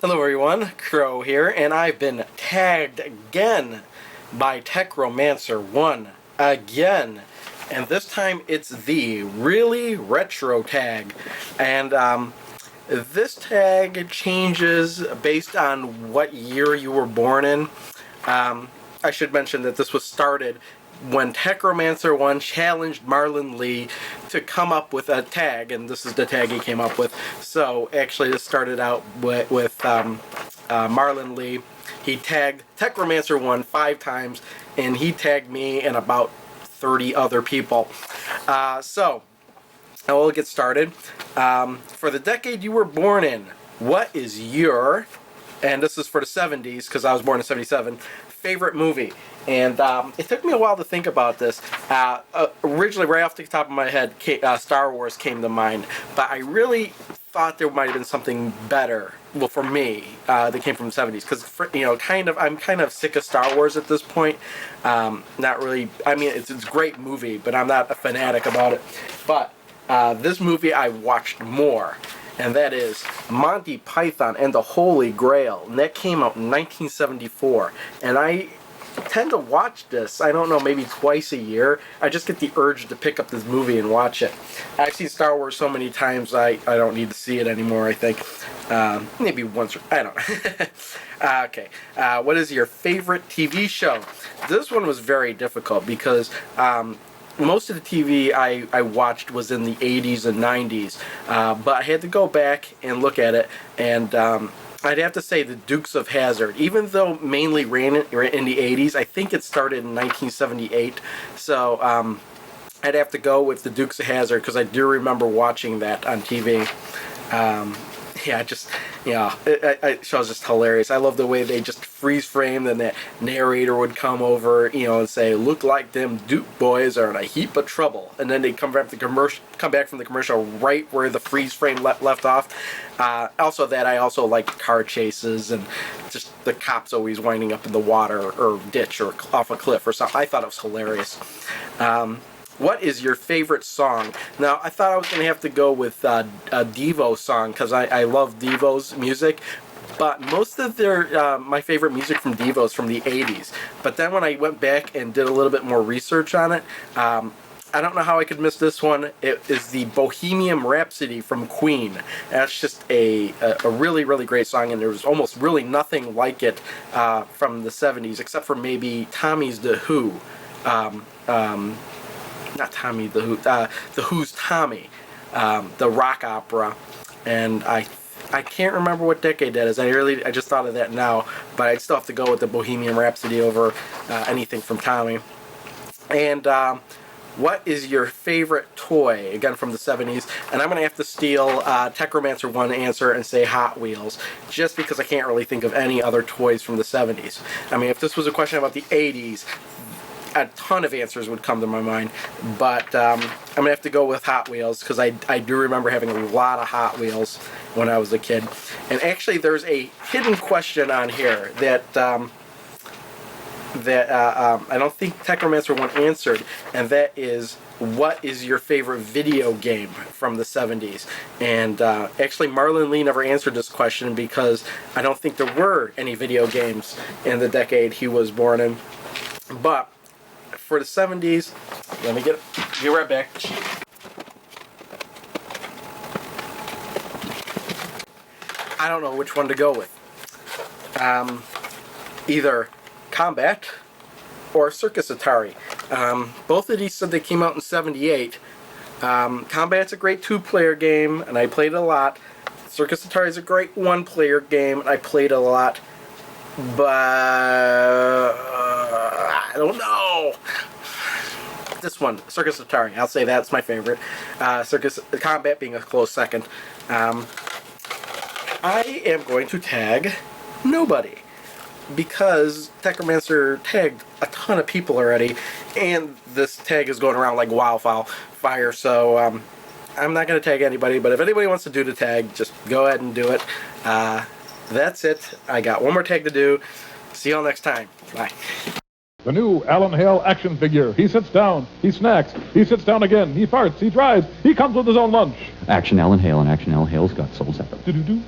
Hello everyone, Crow here, and I've been tagged again by techromancer1 again. And this time it's the really retro tag. And this tag changes based on what year you were born in. I should mention that this was started when techromancer1 challenged marlinlee to come up with a tag, and this is the tag he came up with. So actually this started out with marlinlee. He tagged techromancer1 5 times, and he tagged me and about 30 other people. So we'll get started. For the decade you were born in, what is your, and this is for the 70s because I was born in 77, favorite movie? And it took me a while to think about this. Originally, right off the top of my head, Star Wars came to mind, but I really thought there might have been something better. Well, for me, that came from the 70s, because I'm kind of sick of Star Wars at this point. Not really. I mean, it's a great movie, but I'm not a fanatic about it. But this movie I watched more, and that is Monty Python and the Holy Grail, and that came out in 1974. And I tend to watch this, I don't know, maybe twice a year. I just get the urge to pick up this movie and watch it. I've seen Star Wars so many times I don't need to see it anymore, I think. Maybe once, I don't know. Okay, what is your favorite TV show? This one was very difficult because most of the TV I watched was in the 80s and 90s, but I had to go back and look at it, and I'd have to say the Dukes of Hazzard. Even though mainly ran in the 80s, I think it started in 1978, so I'd have to go with the Dukes of Hazzard because I do remember watching that on TV. It show's just hilarious. I love the way they just freeze framed, and that narrator would come over, and say, "Look like them Duke boys are in a heap of trouble," and then they come back from the commercial right where the freeze frame left off. Also, I also like car chases and just the cops always winding up in the water or ditch or off a cliff or something. I thought it was hilarious. What is your favorite song? Now, I thought I was going to have to go with a Devo song because I love Devo's music, but most of my favorite music from Devo is from the 80s. But then when I went back and did a little bit more research on it, I don't know how I could miss this one. It is the Bohemian Rhapsody from Queen. That's just a really, really great song, and there's almost really nothing like it from the 70s, except for maybe Tommy's The Who. Not Tommy the Who, the Who's Tommy, the rock opera, and I can't remember what decade that is. I just thought of that now, but I'd still have to go with the Bohemian Rhapsody over anything from Tommy. And what is your favorite toy? Again, from the 70s, and I'm going to have to steal techromancer1 answer and say Hot Wheels, just because I can't really think of any other toys from the 70s. I mean, if this was a question about the 80s, a ton of answers would come to my mind, but I'm gonna have to go with Hot Wheels because I do remember having a lot of Hot Wheels when I was a kid. And actually, there's a hidden question on here that I don't think techromancer1 answered, and that is, what is your favorite video game from the 70s? And actually, marlinlee never answered this question because I don't think there were any video games in the decade he was born in. But for the 70s, let me be right back. I don't know which one to go with. Either Combat or Circus Atari. Both of these said they came out in 78. Combat's a great 2-player game, and I played it a lot. Circus Atari is a great 1-player game, and I played it a lot. But I don't know. This one, Circus Atari, I'll say that's my favorite. Circus Combat being a close second. I am going to tag nobody because techromancer tagged a ton of people already, and this tag is going around like wildfire. So I'm not going to tag anybody. But if anybody wants to do the tag, just go ahead and do it. That's it. I got one more tag to do. See y'all next time. Bye. The new Alan Hale action figure. He sits down, he snacks, he sits down again, he farts, he drives, he comes with his own lunch. Action Alan Hale and Action Alan Hale's got soul separate. Do-do-do.